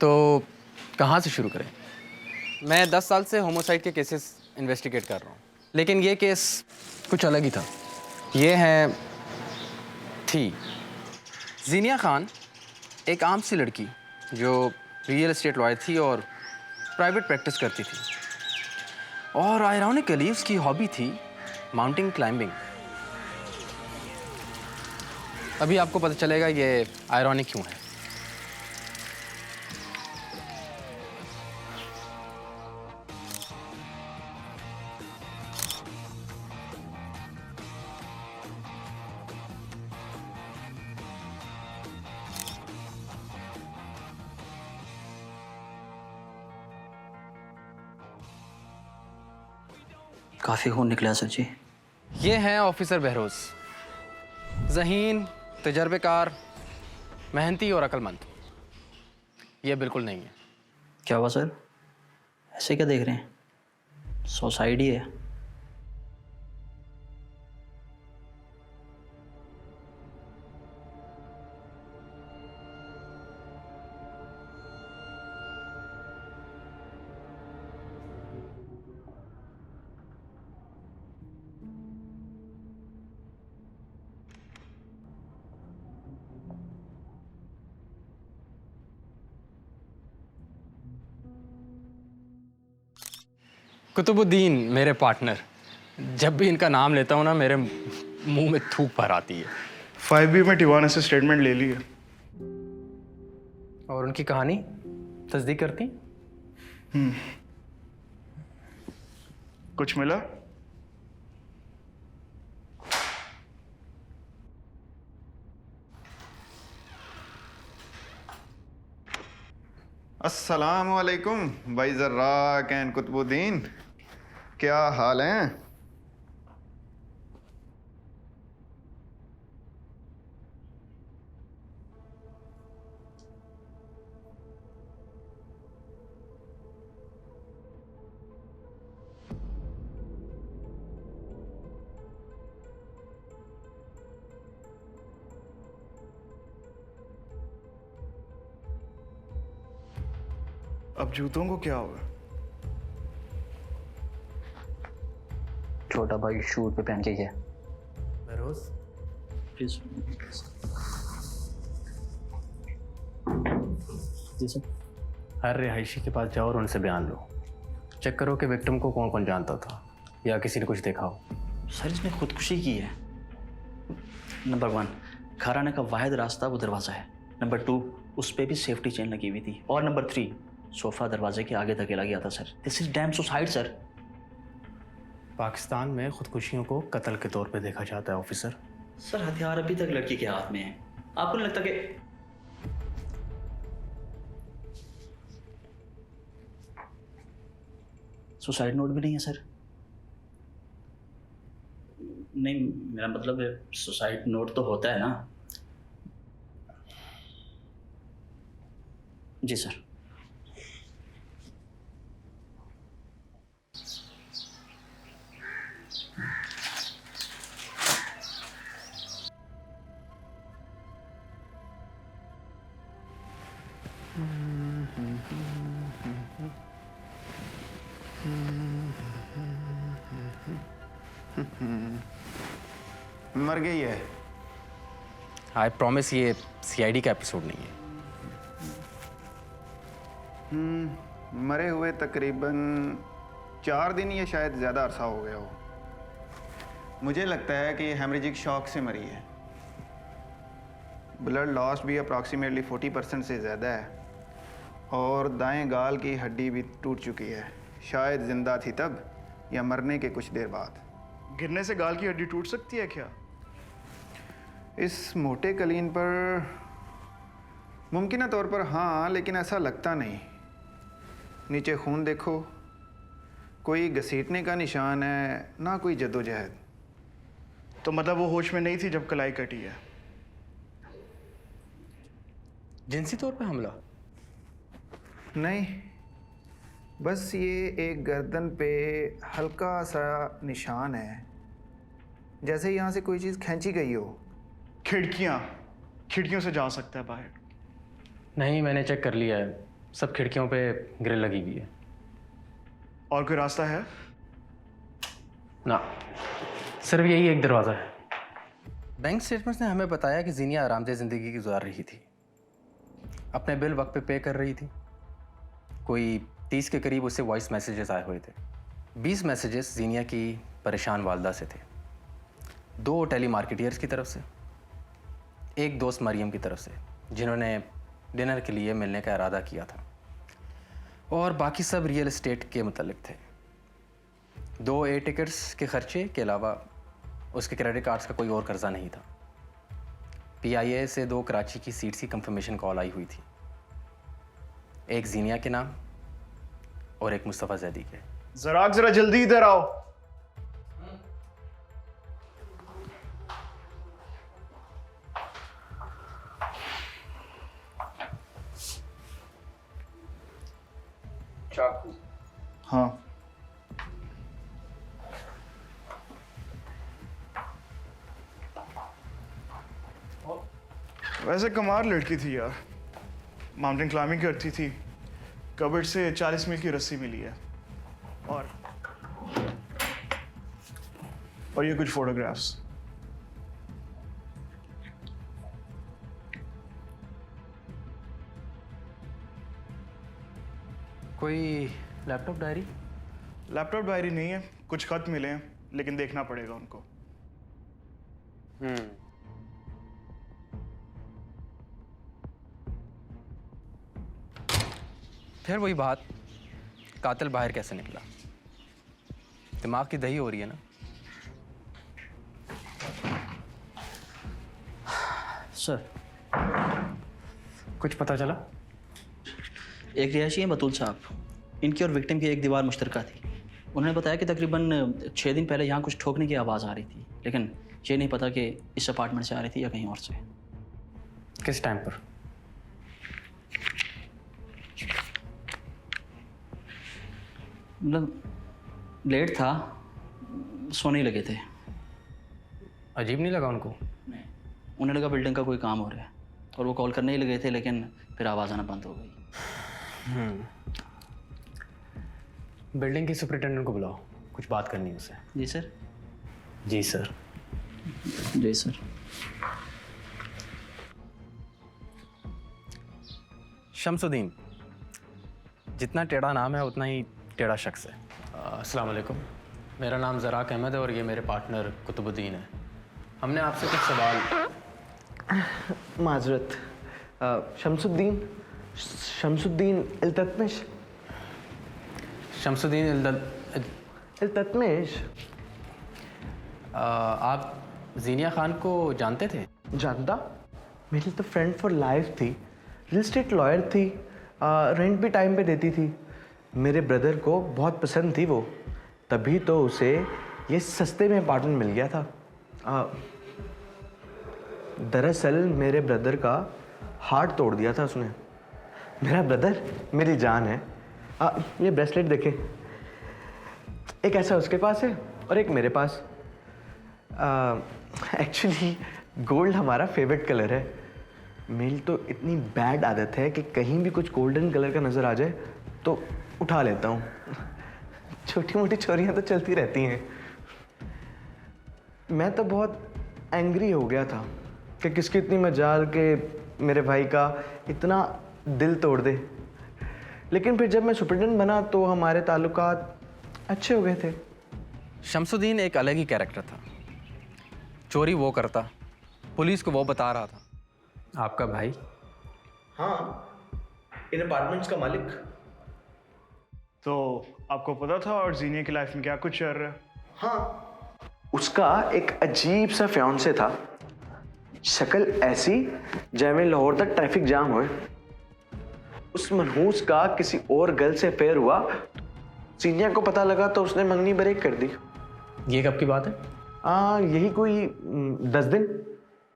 तो कहाँ से शुरू करें? मैं 10 साल से होमोसाइड के केसेस इन्वेस्टिगेट कर रहा हूँ। लेकिन ये केस कुछ अलग ही था। ये हैं थी जीनिया खान, एक आम सी लड़की जो रियल एस्टेट लॉयर थी और प्राइवेट प्रैक्टिस करती थी। और आयरॉनिकली उसकी हॉबी थी माउंटेन क्लाइंबिंग। अभी आपको पता चलेगा ये आयरॉनिक क्यों है। काफ़ी खून निकला सर जी। ये हैं ऑफिसर बहरोज, ज़हीन, तजर्बेकार, मेहनती और अक्लमंद। ये बिल्कुल नहीं है। क्या हुआ सर, ऐसे क्या देख रहे हैं? सुसाइड ही है। कुतुबुद्दीन मेरे पार्टनर, जब भी इनका नाम लेता हूँ ना मेरे मुंह में थूक भर आती है। 5B में टिवाना से स्टेटमेंट ले ली है। और उनकी कहानी तस्दीक करती? कुछ मिला? अस्सलामु अलैकुम भाई ज़र्राक एंड कुतुबुद्दीन, क्या हाल हैं? अब जूतों को क्या होगा? छोटा भाई शूट पे पहन के गया। बहरोज, प्लीज। जी सर। हर रिहायशी के पास जाओ और उनसे बयान लो। चेक करो कि विक्टिम को कौन कौन जानता था या किसी ने कुछ देखा हो। सर इसने खुदकुशी की है। नंबर 1, घर आने का वाहिद रास्ता वो दरवाज़ा है। नंबर 2, उस पर भी सेफ्टी चेन लगी हुई थी। और नंबर 3, सोफ़ा दरवाजे के आगे धकेला गया था sir. This is damn suicide sir. Pakistan में खुदकुशियों को कत्ल के तौर पे देखा जाता है ऑफिसर। सर हथियार अभी तक लड़की के हाथ में है। आपको नहीं लगता कि सुसाइड नोट भी नहीं है सर? नहीं, मेरा मतलब है सुसाइड नोट तो होता है ना। जी सर। मर गई है। आई प्रॉमिस ये सीआईडी का एपिसोड नहीं है। मरे हुए तकरीबन 4 दिन या शायद ज़्यादा अरसा हो गया हो। मुझे लगता है कि हेमरेजिक शॉक से मरी है। ब्लड लॉस भी अप्रॉक्सीमेटली 40% से ज़्यादा है और दाएं गाल की हड्डी भी टूट चुकी है। शायद ज़िंदा थी तब या मरने के कुछ देर बाद। गिरने से गाल की हड्डी टूट सकती है क्या? इस मोटे कलीन पर मुमकिन तौर पर हाँ, लेकिन ऐसा लगता नहीं। नीचे खून देखो, कोई घसीटने का निशान है, ना कोई जद्दोजहद। तो मतलब वो होश में नहीं थी जब कलाई कटी है? जिनसी तौर पे हमला? नहीं, बस ये एक गर्दन पे हल्का सा निशान है, जैसे यहाँ से कोई चीज़ खींची गई हो। खिड़कियों से जा सकता है बाहर। नहीं, मैंने चेक कर लिया है। सब खिड़कियों पे ग्रिल लगी हुई है। और कोई रास्ता है? ना, सिर्फ यही एक दरवाज़ा है। बैंक स्टेटमेंट्स ने हमें बताया कि जीनिया आरामदेह ज़िंदगी गुजार रही थी, अपने बिल वक्त पे कर रही थी। कोई 30 के करीब उससे वॉइस मैसेजेस आए हुए थे। 20 मैसेजेस जीनिया की परेशान वालदा से थे, 2 टेली मार्केटियर्स की तरफ से, एक दोस्त मरियम की तरफ से जिन्होंने डिनर के लिए मिलने का इरादा किया था, और बाकी सब रियल एस्टेट के मुतल्लिक थे। 2 एयर टिकट्स के खर्चे के अलावा उसके क्रेडिट कार्ड्स का कोई और कर्जा नहीं था। PIA से 2 कराची की सीट्स की कंफर्मेशन कॉल आई हुई थी, एक जीनिया के नाम और एक मुस्तफ़ा जैदी के। जरा जल्दी इधर आओ। चाकू। हाँ, वैसे कमाल लड़की थी यार, माउंटेन क्लाइंबिंग करती थी, कबर्ड से 40 मील की रस्सी मिली है, और ये कुछ फोटोग्राफ्स। कोई लैपटॉप डायरी? लैपटॉप डायरी नहीं है, कुछ खत मिले हैं, लेकिन देखना पड़ेगा उनको। फिर वही बात, कातिल बाहर कैसे निकला? दिमाग की दही हो रही है ना। सर, कुछ पता चला? एक रिहायशी हैं बतूल साहब, इनकी और विक्टिम की एक दीवार मुश्तरका थी। उन्होंने बताया कि तकरीबन 6 दिन पहले यहाँ कुछ ठोकने की आवाज़ आ रही थी, लेकिन ये नहीं पता कि इस अपार्टमेंट से आ रही थी या कहीं और से। किस टाइम पर? मतलब लेट था, सोने ही लगे थे। अजीब नहीं लगा उनको? उन्हें लगा बिल्डिंग का कोई काम हो रहा है, और वो कॉल करने ही लगे थे, लेकिन फिर आवाज़ आना बंद हो गई। बिल्डिंग की सुपरिटेंडेंट को बुलाओ, कुछ बात करनी है उससे। जी सर। जी सर। जी सर। शमसुद्दीन, जितना टेढ़ा नाम है उतना ही टेढ़ा शख्स है। अस्सलाम वालेकुम, मेरा नाम ज़राक अहमद है और ये मेरे पार्टनर कुतुबुद्दीन है। हमने आपसे कुछ सवाल। माजरत, शमसुद्दीन इल्ततमिश। शमसुद्दीन इल्ततमिश। आप जीनिया खान को जानते थे? जानता, मेरी तो फ्रेंड फॉर लाइफ थी, रियल एस्टेट लॉयर थी, रेंट भी टाइम पे देती थी। मेरे ब्रदर को बहुत पसंद थी वो, तभी तो उसे ये सस्ते में अपार्टमेंट मिल गया था। दरअसल मेरे ब्रदर का हार्ट तोड़ दिया था उसने। मेरा ब्रदर मेरी जान है। ये ब्रेसलेट देखें, एक ऐसा उसके पास है और एक मेरे पास। एक्चुअली गोल्ड हमारा फेवरेट कलर है। मेरी तो इतनी बैड आदत है कि कहीं भी कुछ गोल्डन कलर का नज़र आ जाए तो उठा लेता हूँ। छोटी मोटी चोरियाँ तो चलती रहती हैं। मैं तो बहुत एंग्री हो गया था कि किसकी इतनी मजाल के मेरे भाई का इतना दिल तोड़ दे। लेकिन फिर जब मैं सुपरिटेंडेंट बना तो हमारे ताल्लुकात अच्छे हो गए थे। शमसुद्दीन एक अलग ही कैरेक्टर था। चोरी वो करता, पुलिस को वो बता रहा था। आपका भाई? हाँ, इन अपार्टमेंट्स का मालिक। तो आपको पता था और जीनिया की लाइफ में क्या कुछ चल रहा है? हाँ, उसका एक अजीब सा फियांसे था, शक्ल ऐसी जैसे लाहौर तक ट्रैफिक जाम हो। उस मनहूस का किसी और गर्ल से अफेयर हुआ, जीनिया को पता लगा तो उसने मंगनी ब्रेक कर दी। ये कब की बात है? यही कोई 10 दिन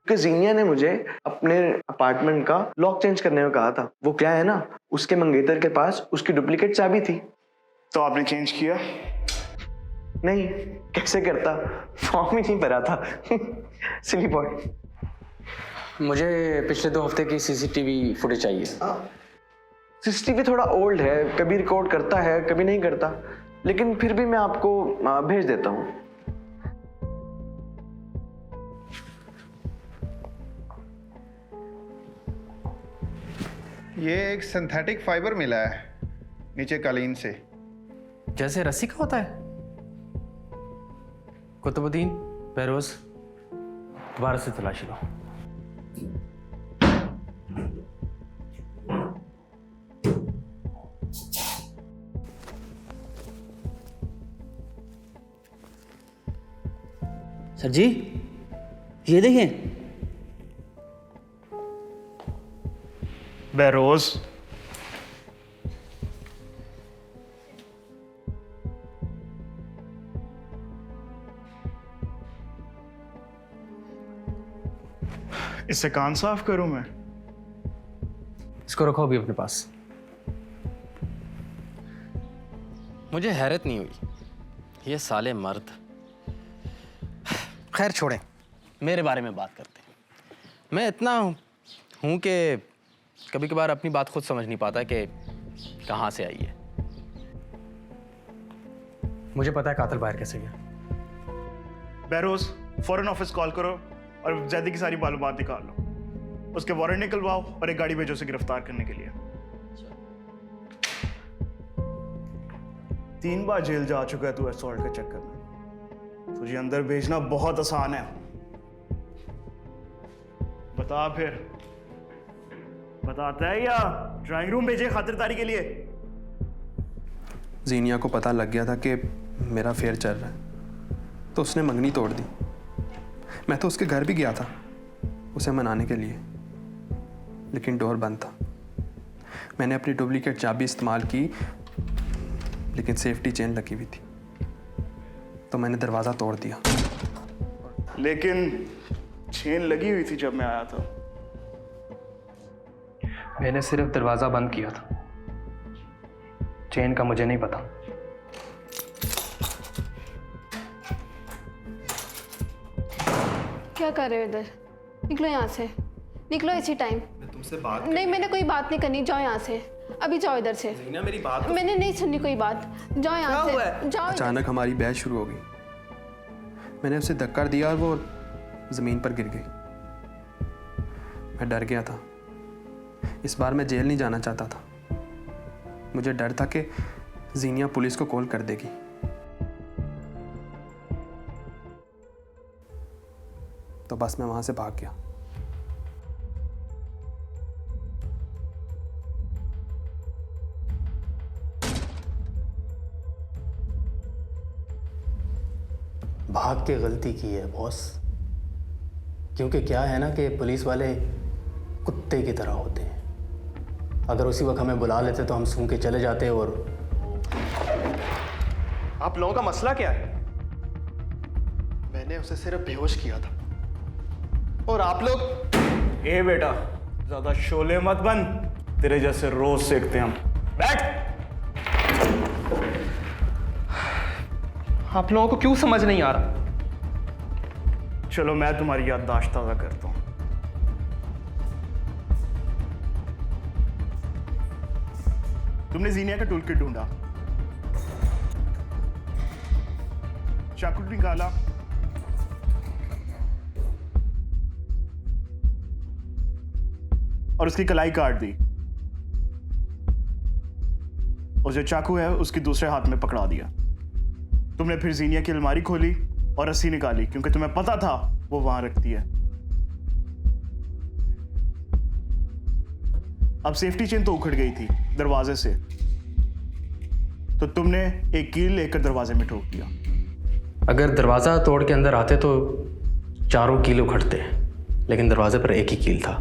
कि जीनिया ने मुझे अपने अपार्टमेंट का लॉक चेंज करने को कहा था। वो क्या है ना, उसके मंगेतर के पास उसकी डुप्लीकेट चाबी थी। तो आपने चेंज किया? नहीं, कैसे करता, फॉर्म ही नहीं भरा था। सिली बॉय। मुझे पिछले 2 हफ्ते की CCTV फुटेज चाहिए। सीसीटीवी थोड़ा ओल्ड है, कभी रिकॉर्ड करता है कभी नहीं करता, लेकिन फिर भी मैं आपको भेज देता हूँ। ये एक सिंथेटिक फाइबर मिला है नीचे कालीन से। जैसे रस्सी का होता है। कुतुबुद्दीन, बहरोज, दोबारा से तलाशी लो। सर जी, ये देखें। बहरोज, इससे कान साफ करूं मैं? इसको रखो अभी अपने पास। मुझे हैरत नहीं हुई, ये साले मर्द। खैर छोड़ें, मेरे बारे में बात करते हैं। मैं इतना हूं कि कभी कभार अपनी बात खुद समझ नहीं पाता कि कहाँ से आई है। मुझे पता है कातिल बाहर कैसे गया। बहरोज, फौरन ऑफिस कॉल करो और जैदी की सारी मालूमात निकाल लो। उसके वारंट निकलवाओ और एक गाड़ी भेजो उसे गिरफ्तार करने के लिए। 3 बार जेल जा चुका है तू असॉल्ट के चक्कर में। तुझे अंदर भेजना बहुत आसान है। बता फिर, बताता है या ड्राइंग रूम भेजे खातिरदारी के लिए? जीनिया को पता लग गया था कि मेरा फेयर चल रहा है, तो उसने मंगनी तोड़ दी। मैं तो उसके घर भी गया था उसे मनाने के लिए, लेकिन डोर बंद था। मैंने अपनी डुप्लीकेट चाबी इस्तेमाल की, लेकिन सेफ्टी चेन लगी हुई थी, तो मैंने दरवाज़ा तोड़ दिया। लेकिन चेन लगी हुई थी जब मैं आया था। मैंने सिर्फ दरवाज़ा बंद किया था, चेन का मुझे नहीं पता। क्या कर रहे हो इधर? निकलो यहाँ से, निकलो इसी टाइम। तुमसे बात नहीं, मैंने कोई बात नहीं करनी, जाओ यहाँ से, अभी जाओ इधर से। ना, मेरी बात तो... मैंने नहीं सुननी कोई बात, जाओ यहाँ से, जाओ। अचानक हमारी बहस शुरू हो गई। मैंने उसे धक्का दिया और वो ज़मीन पर गिर गई। मैं डर गया था। इस बार मैं जेल नहीं जाना चाहता था। मुझे डर था कि जीनिया पुलिस को कॉल कर देगी। तो बस मैं वहां से भाग गया। भाग के गलती की है बॉस, क्योंकि क्या है ना कि पुलिस वाले कुत्ते की तरह होते हैं। अगर उसी वक्त हमें बुला लेते तो हम सूंघ के चले जाते। और आप लोगों का मसला क्या है? मैंने उसे सिर्फ बेहोश किया था और आप लोग... ए बेटा, ज्यादा शोले मत बन, तेरे जैसे रोज सेकते हम। बैठ। आप लोगों को क्यों समझ नहीं आ रहा? चलो मैं तुम्हारी याददाश्त ताज़ा करता हूं। तुमने जीनिया का टूल किट ढूंढा, चाकू निकाला, और उसकी कलाई काट दी, और जो चाकू है उसकी दूसरे हाथ में पकड़ा दिया। तुमने फिर जीनिया की अलमारी खोली और रस्सी निकाली, क्योंकि तुम्हें पता था वो वहां रखती है। अब सेफ्टी चेन तो उखड़ गई थी दरवाजे से, तो तुमने एक कील लेकर दरवाजे में ठोक दिया। अगर दरवाज़ा तोड़ के अंदर आते तो 4 कील उखड़ते, लेकिन दरवाजे पर एक ही कील था।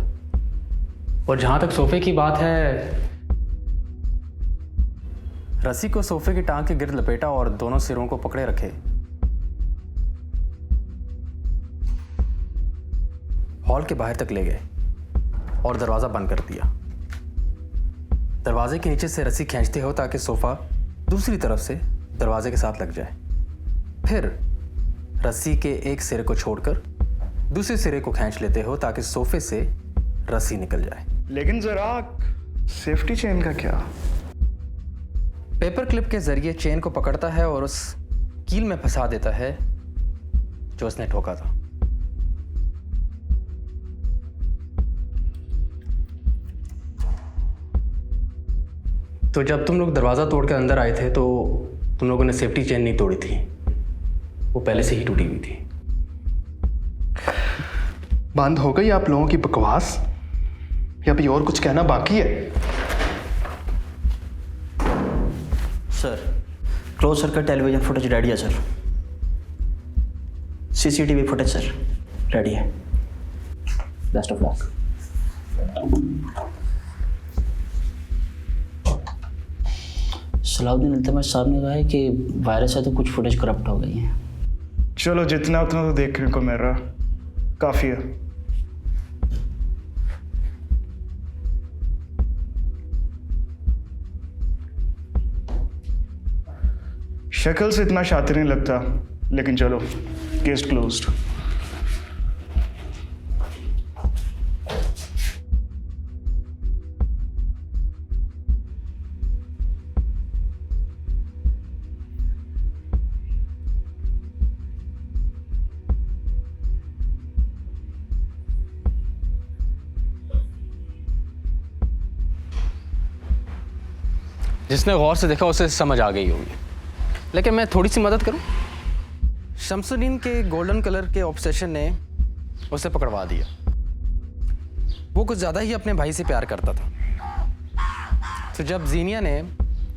और जहाँ तक सोफे की बात है, रस्सी को सोफे की टांग के गिर्द लपेटा और दोनों सिरों को पकड़े रखे। हॉल के बाहर तक ले गए और दरवाज़ा बंद कर दिया। दरवाजे के नीचे से रस्सी खींचते हो ताकि सोफा दूसरी तरफ से दरवाजे के साथ लग जाए। फिर रस्सी के एक सिरे को छोड़कर दूसरे सिरे को खींच लेते हो ताकि सोफे से रस्सी निकल जाए। लेकिन जरा सेफ्टी चेन का क्या? पेपर क्लिप के जरिए चेन को पकड़ता है और उस कील में फंसा देता है जो उसने ठोका था। तो जब तुम लोग दरवाज़ा तोड़ के अंदर आए थे तो तुम लोगों ने सेफ्टी चेन नहीं तोड़ी थी, वो पहले से ही टूटी हुई थी। बंद हो गई आप लोगों की बकवास, या अभी और कुछ कहना बाकी है? Sir close circuit television footage ready है sir. CCTV footage sir ready है। Best of luck. Salauddin Iltamas Sahab ने कहा है कि वायरस है तो कुछ फुटेज करप्ट हो गई हैं। चलो जितना उतना तो देखने को मिल रहा, काफी है। शक्ल से इतना शातिर नहीं लगता, लेकिन चलो केस क्लोज्ड। जिसने गौर से देखा उसे समझ आ गई होगी, लेकिन मैं थोड़ी सी मदद करूं। शमसुद्दीन के गोल्डन कलर के ऑब्सेशन ने उसे पकड़वा दिया। वो कुछ ज़्यादा ही अपने भाई से प्यार करता था। तो जब जीनिया ने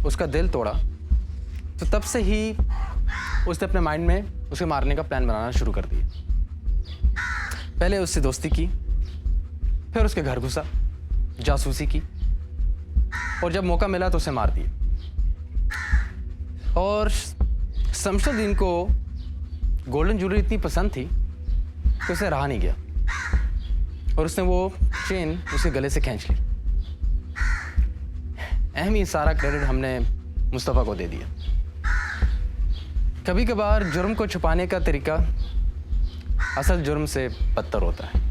उसका दिल तोड़ा तो तब से ही उसने अपने माइंड में उसे मारने का प्लान बनाना शुरू कर दिया। पहले उससे दोस्ती की, फिर उसके घर घुसा, जासूसी की, और जब मौका मिला तो उसे मार दिया। और शमसुद्दीन को गोल्डन ज्वेलरी इतनी पसंद थी कि उसे रहा नहीं गया और उसने वो चेन उसके गले से खींच ली। अहम ही सारा क्रेडिट हमने मुस्तफ़ा को दे दिया। कभी कभार जुर्म को छुपाने का तरीका असल जुर्म से बदतर होता है।